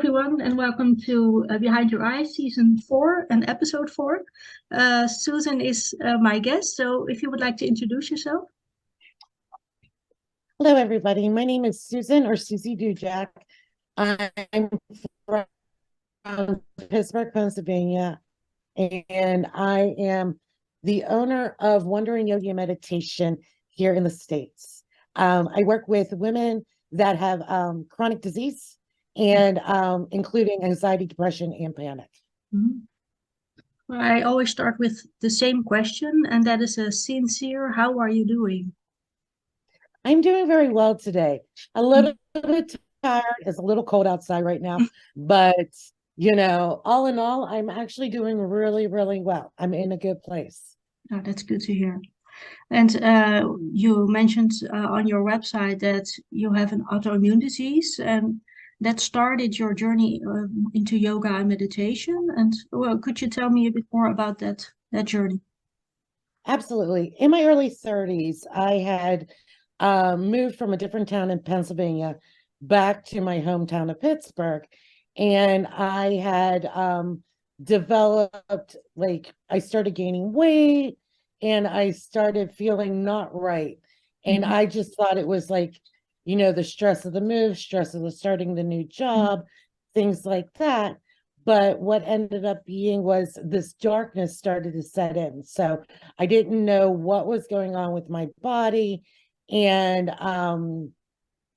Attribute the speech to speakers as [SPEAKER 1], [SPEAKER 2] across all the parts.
[SPEAKER 1] everyone, and welcome to Behind Your Eyes, Season 4 and Episode 4. Susan is my guest, so if you would like to introduce yourself.
[SPEAKER 2] Hello, everybody. My name is Susan or Susie Dudjak. I'm from Pittsburgh, Pennsylvania, and I am the owner of Wandering Yogi Meditation here in the States. I work with women that have chronic disease and including anxiety, depression, and panic.
[SPEAKER 1] Mhm. Well, I always start with the same question, and that is a sincere, how are you doing?
[SPEAKER 2] I'm doing very well today. A little bit tired. It's a little cold outside right now, but all in all, I'm actually doing really, really well. I'm in a good place.
[SPEAKER 1] Oh, that's good to hear. And you mentioned on your website that you have an autoimmune disease, and that started your journey into yoga and meditation. And well, could you tell me a bit more about that journey?
[SPEAKER 2] Absolutely. In my early 30s, I had moved from a different town in Pennsylvania back to my hometown of Pittsburgh. And I had developed, I started gaining weight and I started feeling not right. And
[SPEAKER 1] Mhm.
[SPEAKER 2] I just thought it was the stress of the move, stress of the starting the new job, things like that. But what ended up being was this darkness started to set in. So I didn't know what was going on with my body. And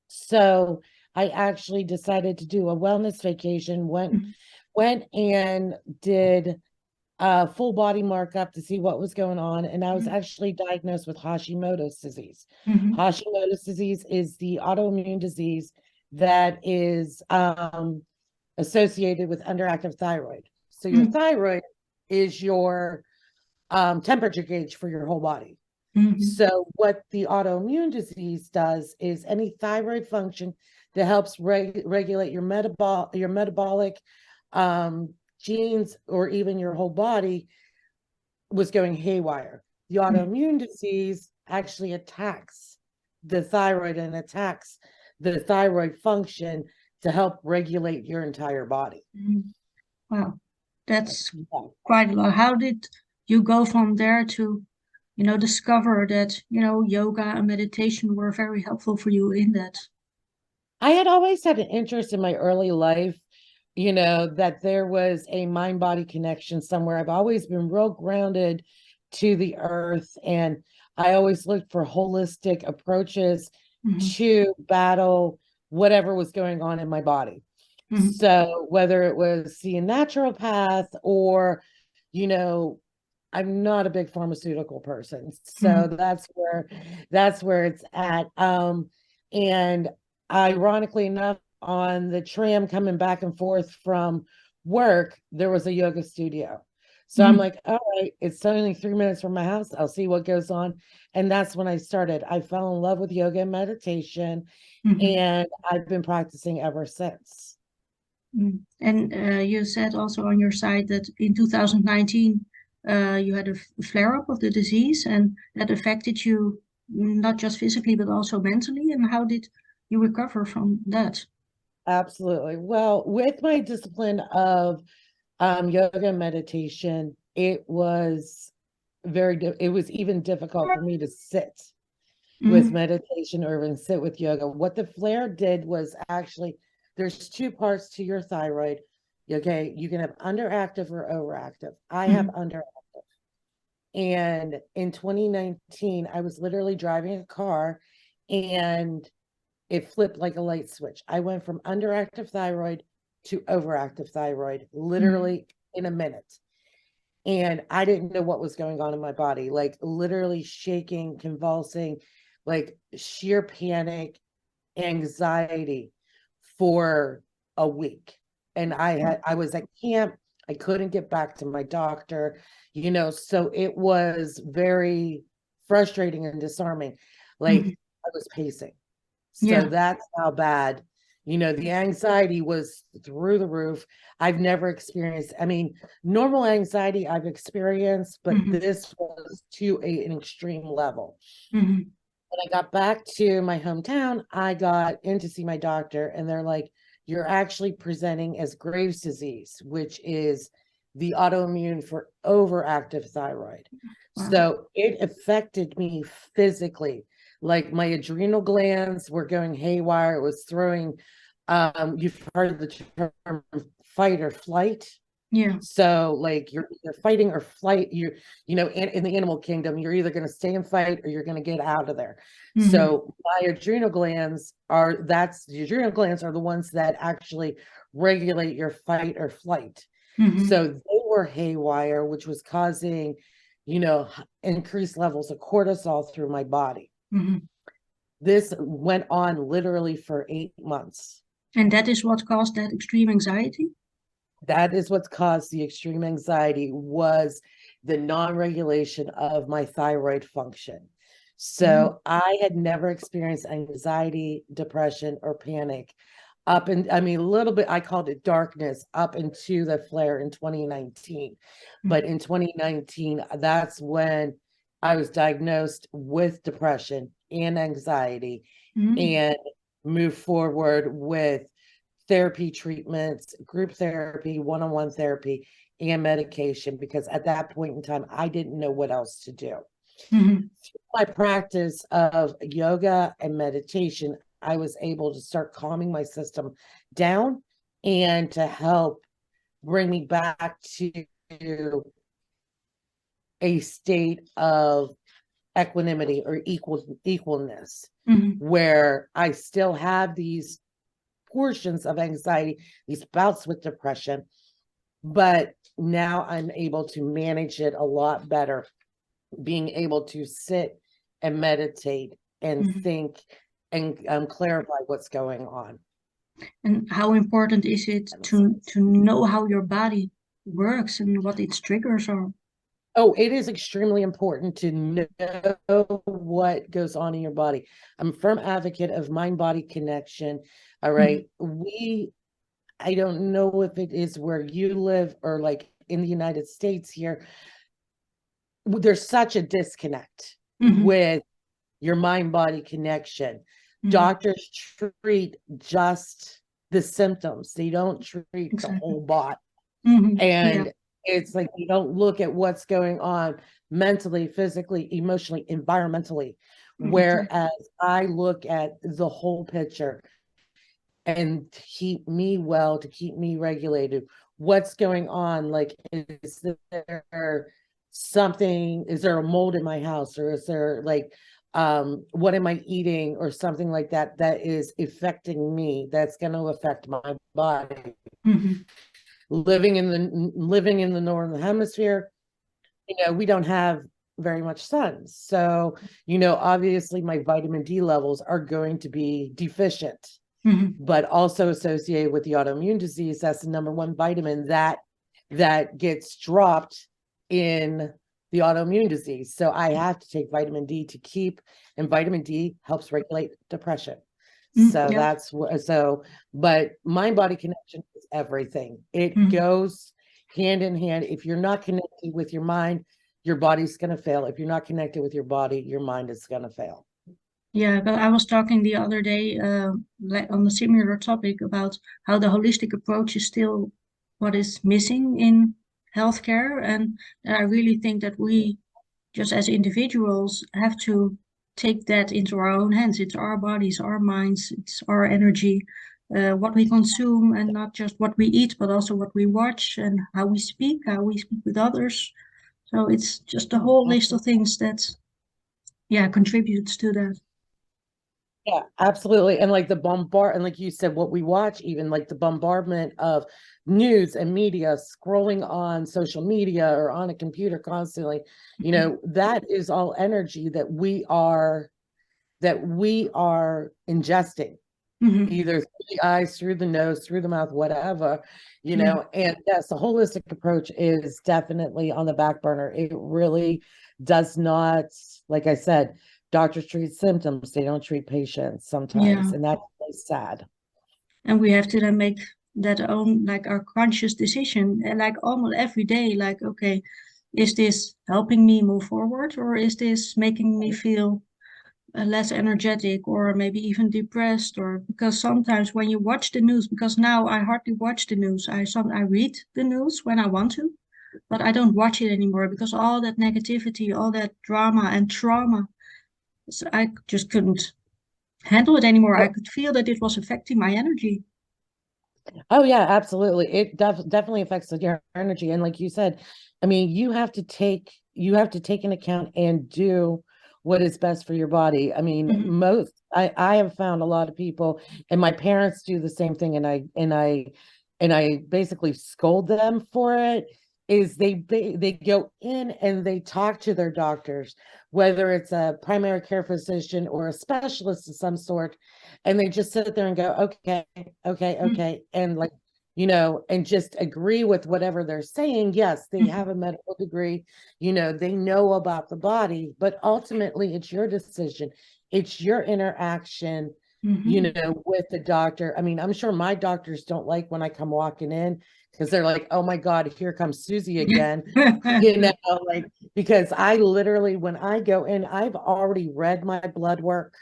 [SPEAKER 2] so I actually decided to do a wellness vacation,
[SPEAKER 1] Mhm.
[SPEAKER 2] went and did a full body markup to see what was going on. And I was
[SPEAKER 1] Mhm.
[SPEAKER 2] actually diagnosed with Hashimoto's disease.
[SPEAKER 1] Mhm.
[SPEAKER 2] Hashimoto's disease is the autoimmune disease that is associated with underactive thyroid. So your
[SPEAKER 1] Mhm.
[SPEAKER 2] thyroid is your temperature gauge for your whole body.
[SPEAKER 1] Mhm.
[SPEAKER 2] So what the autoimmune disease does is any thyroid function that helps regulate your metabolic genes or even your whole body was going haywire. The
[SPEAKER 1] Mhm.
[SPEAKER 2] autoimmune disease actually attacks the thyroid and attacks the thyroid function to help regulate your entire body.
[SPEAKER 1] Mhm. Wow, that's
[SPEAKER 2] Yeah.
[SPEAKER 1] quite a lot. How did you go from there to, discover that, yoga and meditation were very helpful for you in that?
[SPEAKER 2] I had always had an interest in my early life, that there was a mind body connection somewhere. I've always been real grounded to the earth, and I always looked for holistic approaches
[SPEAKER 1] Mhm.
[SPEAKER 2] to battle whatever was going on in my body.
[SPEAKER 1] Mhm.
[SPEAKER 2] So whether it was the naturopath or, you know, I'm not a big pharmaceutical person. So
[SPEAKER 1] Mhm.
[SPEAKER 2] that's where it's at. And ironically enough, on the tram coming back and forth from work, there was a yoga studio. So I'm
[SPEAKER 1] Mhm.
[SPEAKER 2] like, all right, it's only 3 minutes from my house. I'll see what goes on. And that's when I started. I fell in love with yoga and meditation,
[SPEAKER 1] Mhm.
[SPEAKER 2] and I've been practicing ever since.
[SPEAKER 1] Mhm. And you said also on your site that in 2019 you had a flare-up of the disease and that affected you not just physically but also mentally. And how did you recover from that?
[SPEAKER 2] Absolutely. Well, with my discipline of yoga and meditation, it was even difficult for me to sit with
[SPEAKER 1] Mhm.
[SPEAKER 2] meditation or even sit with yoga. What the flare did was actually, there's two parts to your thyroid. Okay, you can have underactive or overactive. I have
[SPEAKER 1] Mhm.
[SPEAKER 2] underactive. And in 2019, I was literally driving a car and it flipped like a light switch. I went from underactive thyroid to overactive thyroid
[SPEAKER 1] Mhm.
[SPEAKER 2] literally in a minute. And I didn't know what was going on in my body, like literally shaking, convulsing, like sheer panic, anxiety for a week. And I was at camp. I couldn't get back to my doctor, so it was very frustrating and disarming.
[SPEAKER 1] Mhm.
[SPEAKER 2] Like I was pacing. So
[SPEAKER 1] Yeah.
[SPEAKER 2] that's how bad, the anxiety was through the roof. I've never experienced, I mean, normal anxiety I've experienced, but
[SPEAKER 1] Mhm.
[SPEAKER 2] this was to an extreme level.
[SPEAKER 1] Mhm.
[SPEAKER 2] When I got back to my hometown, I got in to see my doctor, and they're like, you're actually presenting as Graves' disease, which is the autoimmune for overactive thyroid.
[SPEAKER 1] Wow.
[SPEAKER 2] So it affected me physically. Like my adrenal glands were going haywire. It was throwing, you've heard the term fight or flight.
[SPEAKER 1] Yeah.
[SPEAKER 2] So like you're either fighting or flight. You know, in the animal kingdom, you're either going to stay and fight or you're going to get out of there.
[SPEAKER 1] Mm-hmm.
[SPEAKER 2] So my adrenal glands the adrenal glands are the ones that actually regulate your fight or flight.
[SPEAKER 1] Mm-hmm.
[SPEAKER 2] So they were haywire, which was causing, you know, increased levels of cortisol through my body.
[SPEAKER 1] Mm-hmm.
[SPEAKER 2] This went on literally for 8 months.
[SPEAKER 1] And that is what caused that extreme anxiety?
[SPEAKER 2] That is what's caused the extreme anxiety, was the non-regulation of my thyroid function. So I had never experienced anxiety, depression, or panic I mean, a little bit, I called it darkness up into the flare in 2019. But in 2019, that's when I was diagnosed with depression and anxiety and moved forward with therapy treatments, group therapy, one-on-one therapy, and medication, because at that point in time, I didn't know what else to do. Through my practice of yoga and meditation, I was able to start calming my system down and to help bring me back to a state of equanimity or equalness, where I still have these portions of anxiety, these bouts with depression, but now I'm able to manage it a lot better, being able to sit and meditate and think and clarify what's going on.
[SPEAKER 1] And how important is it to know how your body works and what its triggers are?
[SPEAKER 2] Oh, it is extremely important to know what goes on in your body. I'm a firm advocate of mind-body connection. All right. I don't know if it is where you live or like in the United States here, there's such a disconnect with your mind-body connection. Doctors treat just the symptoms. They don't treat the whole body. And it's like you don't look at what's going on mentally, physically, emotionally, environmentally. Whereas I look at the whole picture and to keep me well, to keep me regulated. What's going on? Like, is there something, is there a mold in my house, or is there like what am I eating or something like that that is affecting me, that's going to affect my body? Living in the northern hemisphere, you know, we don't have very much sun, so you know, obviously my vitamin D levels are going to be deficient. But also associated with the autoimmune disease, that's the number one vitamin that gets dropped in the autoimmune disease. So I have to take vitamin D to keep, and vitamin D helps regulate depression. So that's what, but mind-body connection is everything. It goes hand in hand. If you're not connected with your mind, your body's going to fail. If you're not connected with your body, your mind is going to fail.
[SPEAKER 1] Yeah, but I was talking the other day like on a similar topic about how the holistic approach is still what is missing in healthcare. And I really think that we, just as individuals, have to take that into our own hands. It's our bodies, our minds, it's our energy, what we consume, and not just what we eat, but also what we watch and how we speak with others. So it's just a whole list of things that, yeah, contributes to that.
[SPEAKER 2] Yeah, absolutely. And like and like you said, what we watch, even like the bombardment of news and media, scrolling on social media or on a computer constantly, you know, that is all energy that we are ingesting, either through the eyes, through the nose, through the mouth, whatever, you know. And yes, the holistic approach is definitely on the back burner. It really does not, like I said, doctors treat symptoms, they don't treat patients sometimes, and that's really sad.
[SPEAKER 1] And we have to then make that own, like, our conscious decision, and like almost every day, like, okay, is this helping me move forward, or is this making me feel less energetic or maybe even depressed, or because sometimes when you watch the news, because now I hardly watch the news. I read the news when I want to, but I don't watch it anymore because all that negativity, all that drama and trauma, so I just couldn't handle it anymore. I could feel that it was affecting my energy.
[SPEAKER 2] Oh yeah, absolutely. It definitely affects your energy. And like you said, I mean, you have to take into account and do what is best for your body. I mean,
[SPEAKER 1] Mhm,
[SPEAKER 2] I have found a lot of people, and my parents do the same thing, and I basically scold them for it, is they go in and they talk to their doctors, whether it's a primary care physician or a specialist of some sort, and they just sit there and go, okay, okay,
[SPEAKER 1] mhm,
[SPEAKER 2] okay, and like, and just agree with whatever they're saying. Yes, they
[SPEAKER 1] mhm,
[SPEAKER 2] have a medical degree, they know about the body, but ultimately it's your decision. It's your interaction,
[SPEAKER 1] mhm.
[SPEAKER 2] with the doctor. I mean, I'm sure my doctors don't like when I come walking in, because they're like, oh my God, here comes Susie again. Like, because I literally, when I go in, I've already read my blood work.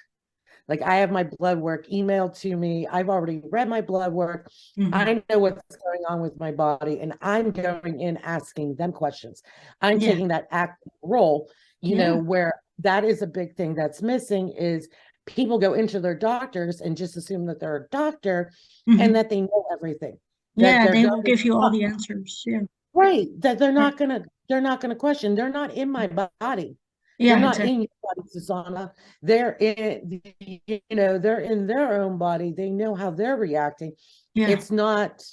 [SPEAKER 2] Like, I have my blood work emailed to me. I've already read my blood work.
[SPEAKER 1] Mhm.
[SPEAKER 2] I know what's going on with my body, and I'm going in asking them questions. I'm
[SPEAKER 1] Yeah,
[SPEAKER 2] taking that active role,
[SPEAKER 1] yeah,
[SPEAKER 2] where that is a big thing that's missing is people go into their doctors and just assume that they're a doctor and
[SPEAKER 1] mhm.
[SPEAKER 2] that they know everything, that
[SPEAKER 1] Yeah,
[SPEAKER 2] they're
[SPEAKER 1] they
[SPEAKER 2] going
[SPEAKER 1] will
[SPEAKER 2] to
[SPEAKER 1] give you all the answers. Yeah,
[SPEAKER 2] right, that
[SPEAKER 1] right.
[SPEAKER 2] they're not gonna question. They're not in my body. They're
[SPEAKER 1] Yeah,
[SPEAKER 2] not
[SPEAKER 1] exactly.
[SPEAKER 2] in your body, Susanna. They're in their own body. They know how they're reacting.
[SPEAKER 1] Yeah.
[SPEAKER 2] It's not,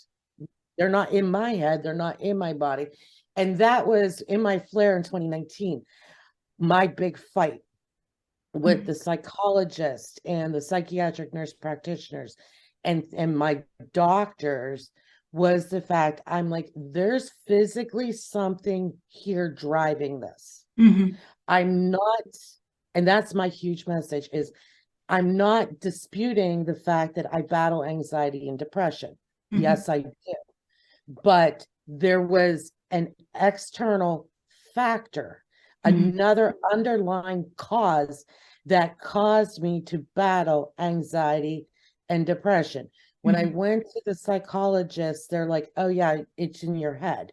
[SPEAKER 2] they're not in my head, they're not in my body. And that was in my flare in 2019, my big fight with
[SPEAKER 1] Mhm,
[SPEAKER 2] the psychologist and the psychiatric nurse practitioners and my doctors was the fact, I'm like, there's physically something here driving this.
[SPEAKER 1] mhm,
[SPEAKER 2] I'm not, and that's my huge message is, I'm not disputing the fact that I battle anxiety and depression.
[SPEAKER 1] mhm,
[SPEAKER 2] Yes, I do. But there was an external factor,
[SPEAKER 1] mhm,
[SPEAKER 2] another underlying cause that caused me to battle anxiety and depression. When I
[SPEAKER 1] mhm,
[SPEAKER 2] went to the psychologist, they're like, oh, yeah, it's in your head.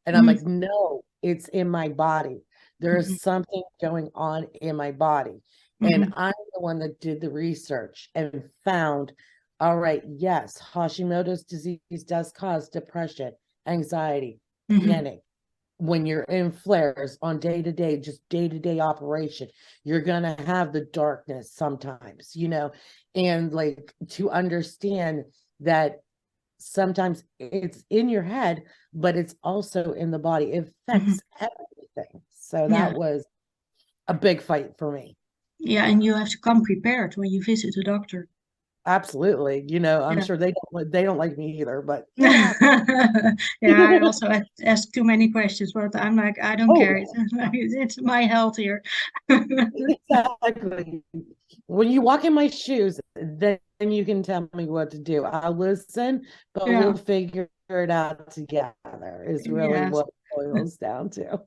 [SPEAKER 2] And I'm
[SPEAKER 1] mhm,
[SPEAKER 2] like, no, it's in my body.
[SPEAKER 1] mhm,
[SPEAKER 2] There's something going on in my body. And
[SPEAKER 1] mhm,
[SPEAKER 2] I'm the one that did the research and found, all right, yes, Hashimoto's disease does cause depression, anxiety,
[SPEAKER 1] mhm,
[SPEAKER 2] panic. When you're in flares on day-to-day, just day-to-day operation, you're going to have the darkness sometimes, and like to understand that sometimes it's in your head, but it's also in the body. It
[SPEAKER 1] mhm.
[SPEAKER 2] affects everything. So
[SPEAKER 1] Yeah,
[SPEAKER 2] that was a big fight for me.
[SPEAKER 1] yeah, and you have to come prepared when you visit a doctor.
[SPEAKER 2] Absolutely. I'm
[SPEAKER 1] Yeah.
[SPEAKER 2] sure they don't like me either, but
[SPEAKER 1] Yeah, I also ask too many questions, but I'm like, I don't care.
[SPEAKER 2] oh,
[SPEAKER 1] It's my health here.
[SPEAKER 2] exactly. When you walk in my shoes, then you can tell me what to do. I'll listen, but
[SPEAKER 1] Yeah,
[SPEAKER 2] we'll figure it out together, is really
[SPEAKER 1] yes.
[SPEAKER 2] what it boils down to.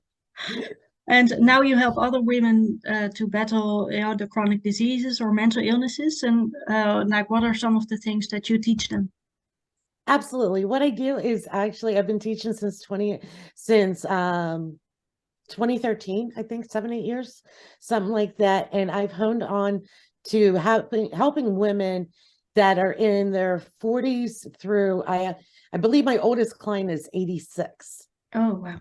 [SPEAKER 1] And now you help other women to battle, the chronic diseases or mental illnesses. And like, what are some of the things that you teach them?
[SPEAKER 2] Absolutely. What I do is, actually, I've been teaching since 2013, I think, 7, 8 years, something like that. And I've honed on to helping women that are in their 40s through, I believe my oldest client is 86.
[SPEAKER 1] Oh, wow.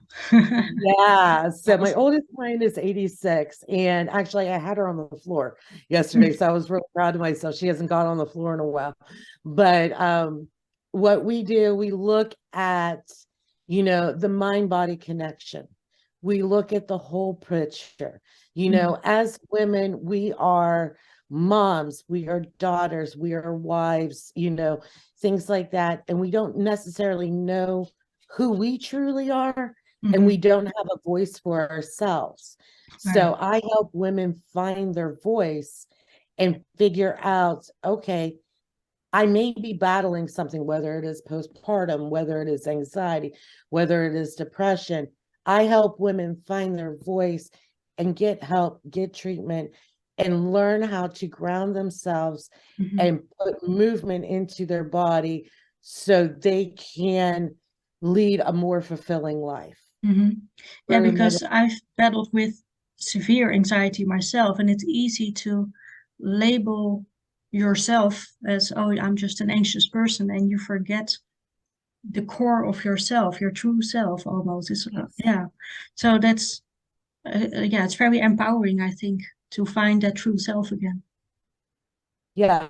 [SPEAKER 2] Yeah, so my
[SPEAKER 1] Awesome.
[SPEAKER 2] oldest client is 86, and actually I had her on the floor yesterday, so I was really proud of myself. She hasn't got on the floor in a while. But what we do, we look at, the mind-body connection. We look at the whole picture.
[SPEAKER 1] Mhm,
[SPEAKER 2] As women, we are moms, we are daughters, we are wives, things like that, and we don't necessarily know who we truly are, and we
[SPEAKER 1] mhm,
[SPEAKER 2] don't have a voice for ourselves.
[SPEAKER 1] right.
[SPEAKER 2] So I help women find their voice and figure out, okay, I may be battling something, whether it is postpartum, whether it is anxiety, whether it is depression. I help women find their voice and get help, get treatment, and learn how to ground themselves and put movement into their body so they can lead a more fulfilling life.
[SPEAKER 1] Yeah,
[SPEAKER 2] Very
[SPEAKER 1] because I've battled with severe anxiety myself, and it's easy to label yourself as, oh, I'm just an anxious person, and you forget the core of yourself, your true self almost. It's, yeah. So that's, yeah, it's very empowering, I think, to find that true self again.
[SPEAKER 2] Yeah,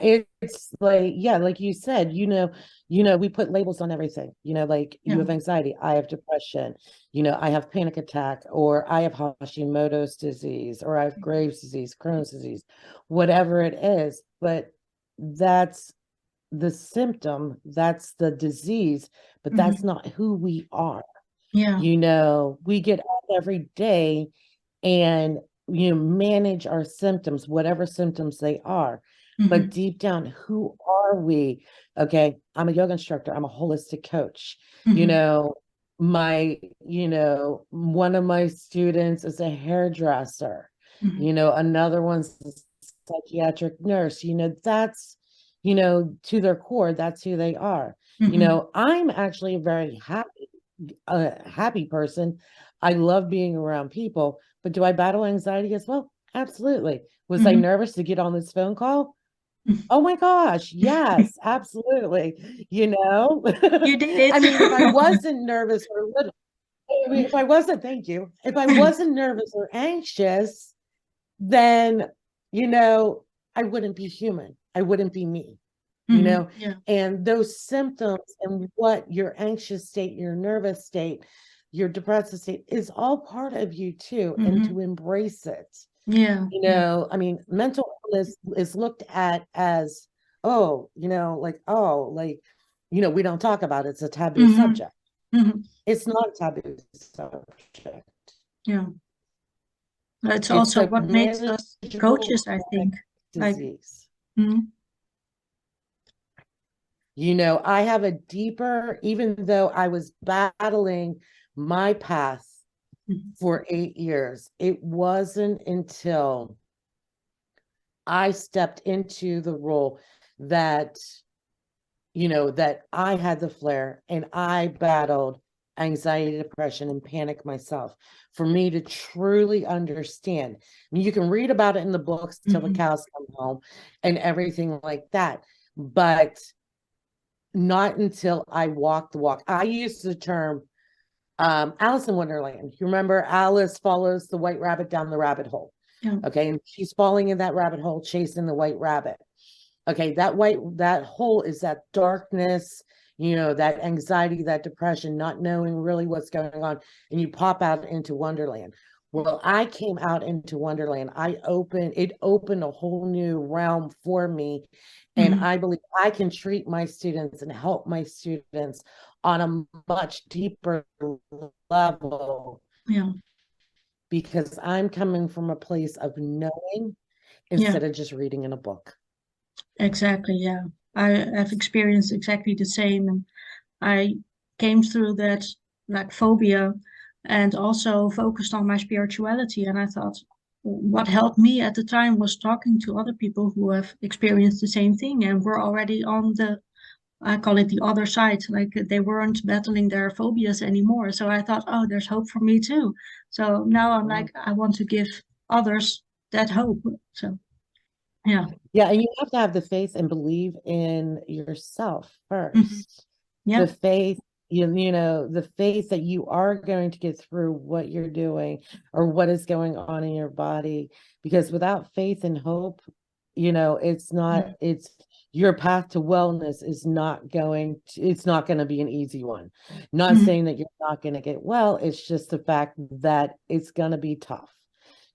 [SPEAKER 2] it's like, yeah, like you said, we put labels on everything, like you
[SPEAKER 1] Yeah.
[SPEAKER 2] have anxiety, I have depression, I have panic attack, or I have Hashimoto's disease, or I have Graves' disease, Crohn's disease, whatever it is. But that's the symptom, that's the disease, but that's not who we are.
[SPEAKER 1] Yeah.
[SPEAKER 2] We get up every day and manage our symptoms, whatever symptoms they are. But deep down, who are we? Okay, I'm a yoga instructor, I'm a holistic coach. My, one of my students is a hairdresser, another one's a psychiatric nurse. That's, to their core, that's who they are. I'm actually a very happy person. I love being around people, but do I battle anxiety as well? Absolutely. Was I nervous to get on this phone call? Oh my gosh, yes, absolutely.
[SPEAKER 1] You did it.
[SPEAKER 2] I mean, if I wasn't nervous or little, I mean, if I wasn't, thank you. If I wasn't nervous or anxious, then, I wouldn't be human. I wouldn't be me,
[SPEAKER 1] Yeah.
[SPEAKER 2] and those symptoms and what your anxious state, your nervous state, your depressive state is all part of you too, and to embrace it.
[SPEAKER 1] Yeah. Yeah.
[SPEAKER 2] I mean, mental illness is looked at as, oh, we don't talk about it. It's a taboo subject. It's not a taboo subject.
[SPEAKER 1] Yeah. It's
[SPEAKER 2] It's
[SPEAKER 1] also
[SPEAKER 2] a
[SPEAKER 1] what makes us
[SPEAKER 2] manageable
[SPEAKER 1] coaches, I think. Like,
[SPEAKER 2] disease.
[SPEAKER 1] mhm.
[SPEAKER 2] I have a deeper, even though I was battling my path for 8 years, it wasn't until I stepped into the role that, that I had the flare and I battled anxiety, depression, and panic myself, for me to truly understand. I mean, you can read about it in the books till the cows come home and everything like that, but not until I walked the walk. I used the term Alice in Wonderland. You remember Alice follows the white rabbit down the rabbit hole.
[SPEAKER 1] Yeah.
[SPEAKER 2] Okay, and she's falling in that rabbit hole, chasing the white rabbit. Okay, that hole is that darkness, that anxiety, that depression, not knowing really what's going on, and you pop out into Wonderland. Well, I came out into Wonderland. It opened a whole new realm for me. And I believe I can treat my students and help my students on a much deeper level.
[SPEAKER 1] Yeah.
[SPEAKER 2] Because I'm coming from a place of knowing
[SPEAKER 1] Yeah.
[SPEAKER 2] instead of just reading in a book.
[SPEAKER 1] Exactly. Yeah. I have experienced exactly the same. And I came through that like phobia and also focused on my spirituality. And I thought what helped me at the time was talking to other people who have experienced the same thing and were already on the, I call it the other side, like they weren't battling their phobias anymore. So I thought, oh, there's hope for me too. So now I'm like, I want to give others that hope. So yeah.
[SPEAKER 2] Yeah, and you have to have the faith and believe in yourself
[SPEAKER 1] Mhm.
[SPEAKER 2] first.
[SPEAKER 1] Yeah.
[SPEAKER 2] The faith, the faith that you are going to get through what you're doing or what is going on in your body. Because without faith and hope, it's not,
[SPEAKER 1] Yeah.
[SPEAKER 2] it's your path to wellness is it's not going to be an easy one. Not
[SPEAKER 1] Mhm.
[SPEAKER 2] saying that you're not going to get well, it's just the fact that it's going to be tough,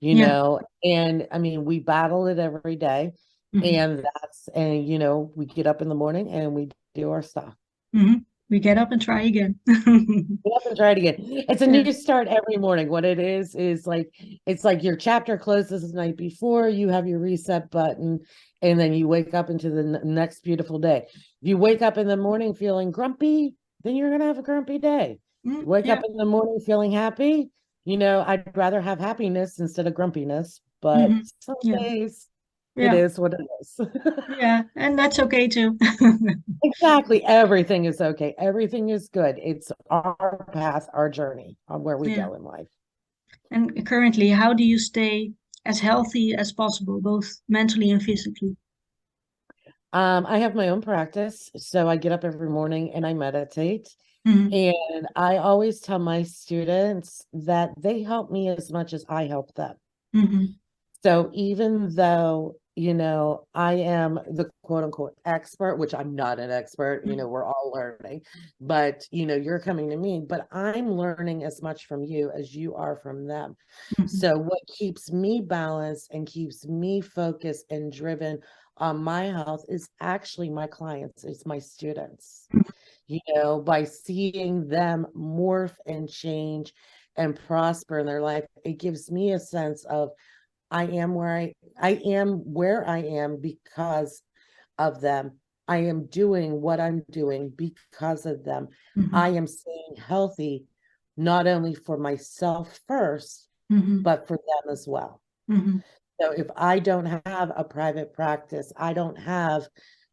[SPEAKER 1] Yeah.
[SPEAKER 2] and I mean, we battle it every day.
[SPEAKER 1] Mhm.
[SPEAKER 2] And we get up in the morning and we do our stuff.
[SPEAKER 1] Mhm. We get up and try again.
[SPEAKER 2] Get up and try it again. It's a
[SPEAKER 1] Yeah.
[SPEAKER 2] new start every morning. What it is like, it's like your chapter closes the night before, you have your reset button, and then you wake up into the next beautiful day. If you wake up in the morning feeling grumpy, then you're going to have a grumpy day. You wake
[SPEAKER 1] Yeah.
[SPEAKER 2] up in the morning feeling happy, I'd rather have happiness instead of grumpiness. but
[SPEAKER 1] Hmm.
[SPEAKER 2] some
[SPEAKER 1] Yeah.
[SPEAKER 2] days it
[SPEAKER 1] Yeah.
[SPEAKER 2] is what it is.
[SPEAKER 1] Yeah. And that's okay too.
[SPEAKER 2] Exactly. Everything is okay. Everything is good. It's our path, our journey on where we
[SPEAKER 1] Yeah.
[SPEAKER 2] go in life.
[SPEAKER 1] And currently, how do you stay as healthy as possible, both mentally and physically?
[SPEAKER 2] I have my own practice, so I get up every morning and I meditate.
[SPEAKER 1] Hmm.
[SPEAKER 2] And I always tell my students that they help me as much as I help them.
[SPEAKER 1] Hmm.
[SPEAKER 2] So even though, I am the quote unquote expert, which I'm not an expert, we're all learning, but you're coming to me, but I'm learning as much from you as you are from them.
[SPEAKER 1] Hmm.
[SPEAKER 2] So what keeps me balanced and keeps me focused and driven on my health is actually my clients, it's my students. By seeing them morph and change and prosper in their life, it gives me a sense of I am where I am because of them. I am doing what I'm doing because of them. I
[SPEAKER 1] Hmm.
[SPEAKER 2] am staying healthy, not only for myself first,
[SPEAKER 1] Hmm.
[SPEAKER 2] but for them as well.
[SPEAKER 1] Hmm.
[SPEAKER 2] So if I don't have a private practice, I don't have,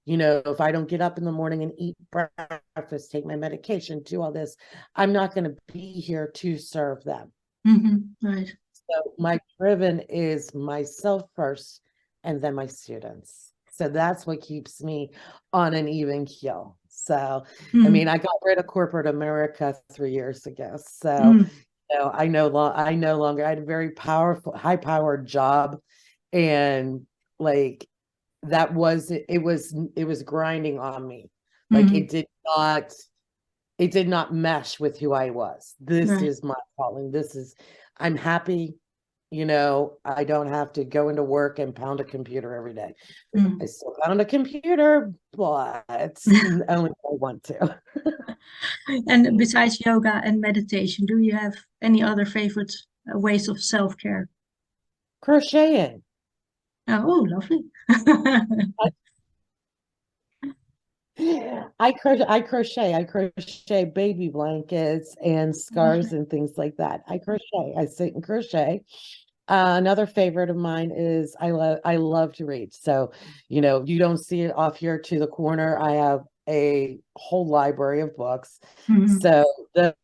[SPEAKER 2] if I don't get up in the morning and eat breakfast, take my medication, do all this, I'm not going to be here to serve them.
[SPEAKER 1] Hmm. Right.
[SPEAKER 2] So my driven is myself first and then my students. So that's what keeps me on an even keel. So, I mean,
[SPEAKER 1] Hmm.
[SPEAKER 2] I got rid of corporate America 3 years ago. So,
[SPEAKER 1] Hmm.
[SPEAKER 2] I no longer, I had a very powerful, high powered job. And like, it was grinding on me. Like
[SPEAKER 1] Hmm.
[SPEAKER 2] it did not mesh with who I was. This
[SPEAKER 1] Right.
[SPEAKER 2] is my calling. I'm happy. I don't have to go into work and pound a computer every day. I
[SPEAKER 1] Hmm.
[SPEAKER 2] still pound a computer, but only if I want to.
[SPEAKER 1] And besides yoga and meditation, do you have any other favorite ways of self-care?
[SPEAKER 2] Crocheting.
[SPEAKER 1] Oh, lovely.
[SPEAKER 2] I crochet baby blankets and scarves
[SPEAKER 1] Lovely.
[SPEAKER 2] and things like that. I sit and crochet. Another favorite of mine is I love to read. So, you don't see it off here to the corner. I have a whole library of books.
[SPEAKER 1] Hmm.
[SPEAKER 2] So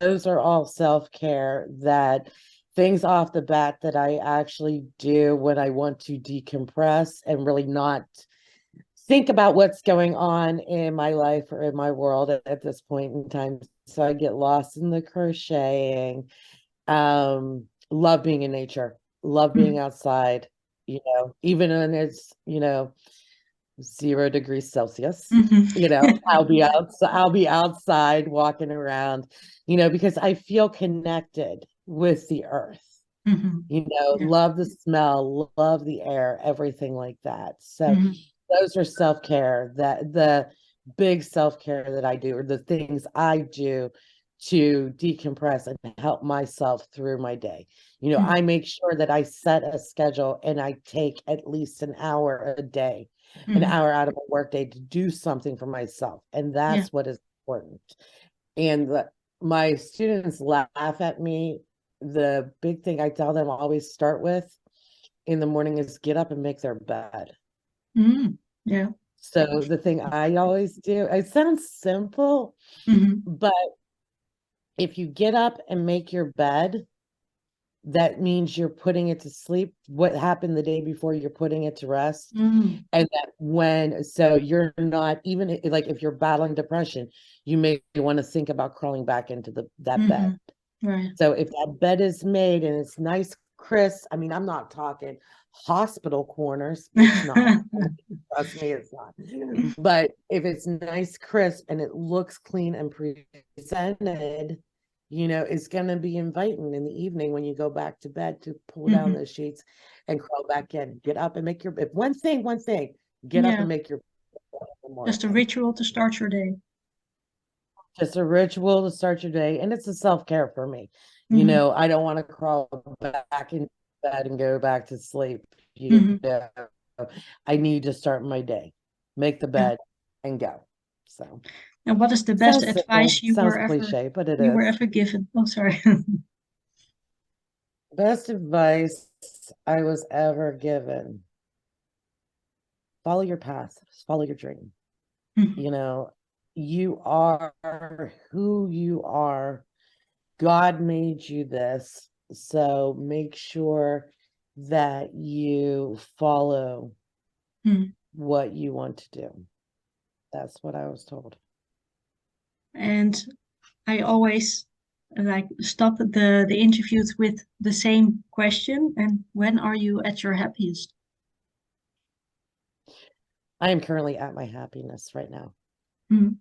[SPEAKER 2] those are all self-care, that things off the bat that I actually do when I want to decompress and really not think about what's going on in my life or in my world at this point in time. So I get lost in the crocheting. Love being in nature, love being
[SPEAKER 1] Hmm.
[SPEAKER 2] outside, even when it's, 0 degrees Celsius,
[SPEAKER 1] Hmm.
[SPEAKER 2] I'll be outside walking around, because I feel connected with the earth,
[SPEAKER 1] Hmm. Yeah.
[SPEAKER 2] love the smell, love the air, everything like that. So
[SPEAKER 1] Hmm.
[SPEAKER 2] those are self-care, that the big self-care that I do, or the things I do to decompress and help myself through my day. I make sure that I set a schedule and I take at least an hour a day, an
[SPEAKER 1] Hmm.
[SPEAKER 2] hour out of a workday to do something for myself. And
[SPEAKER 1] Yeah.
[SPEAKER 2] that's what is important. And my students laugh at me. The big thing I tell them always start with in the morning is get up and make their bed.
[SPEAKER 1] Hmm. Yeah.
[SPEAKER 2] So the thing I always do, it sounds simple,
[SPEAKER 1] Hmm.
[SPEAKER 2] but if you get up and make your bed, that means you're putting it to sleep. What happened the day before, you're putting it to rest.
[SPEAKER 1] Hmm.
[SPEAKER 2] And so you're not, even like if you're battling depression, you may want to think about crawling back into that bed.
[SPEAKER 1] Hmm. Right.
[SPEAKER 2] So if that bed is made and it's nice, crisp, I mean, I'm not talking hospital corners. It's not. Trust me, it's not. But if it's nice, crisp, and it looks clean and presented, it's going to be inviting in the evening when you go back to bed to pull down
[SPEAKER 1] Hmm.
[SPEAKER 2] those sheets and crawl back in. Get up and make if one thing, get up
[SPEAKER 1] Yeah.
[SPEAKER 2] and make your bed in the
[SPEAKER 1] Just a
[SPEAKER 2] morning.
[SPEAKER 1] ritual to start your day.
[SPEAKER 2] Just a ritual to start your day, and it's a self-care for me.
[SPEAKER 1] Hmm.
[SPEAKER 2] I don't want to crawl back in bed and go back to sleep. you
[SPEAKER 1] Hmm.
[SPEAKER 2] know I need to start my day, make the
[SPEAKER 1] Yeah.
[SPEAKER 2] bed, and go. So
[SPEAKER 1] And what is the best
[SPEAKER 2] sounds
[SPEAKER 1] advice
[SPEAKER 2] simple, sounds cliche, but it
[SPEAKER 1] you were
[SPEAKER 2] is.
[SPEAKER 1] ever given? Oh, sorry.
[SPEAKER 2] Best advice I was ever given: follow your path, follow your dream.
[SPEAKER 1] Mhm.
[SPEAKER 2] You know, you are who you are. God made you this. So make sure that you follow
[SPEAKER 1] Mhm.
[SPEAKER 2] what you want to do. That's what I was told.
[SPEAKER 1] And I always like stop the interviews with the same question. And when are you at your happiest?
[SPEAKER 2] I am currently at my happiness right now.
[SPEAKER 1] Mhm.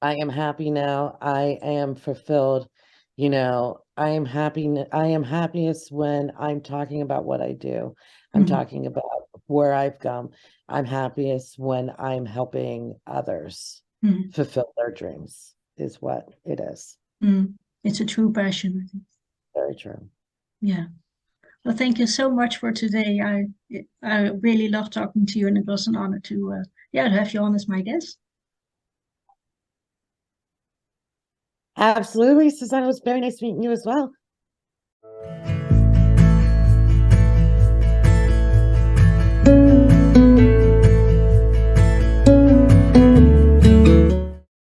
[SPEAKER 2] I am happy now. I am fulfilled. You know, I am happy. I am happiest when I'm talking about what I do. I'm
[SPEAKER 1] Mhm.
[SPEAKER 2] talking about where I've come. I'm happiest when I'm helping others
[SPEAKER 1] Mhm.
[SPEAKER 2] fulfill their dreams, is what it is.
[SPEAKER 1] Mhm. It's a true passion, I think.
[SPEAKER 2] Very true.
[SPEAKER 1] Yeah. Well, thank you so much for today. I really love talking to you, and it was an honor to yeah, to have you on as my guest.
[SPEAKER 2] Absolutely, Susanna. It was very nice meeting you as well.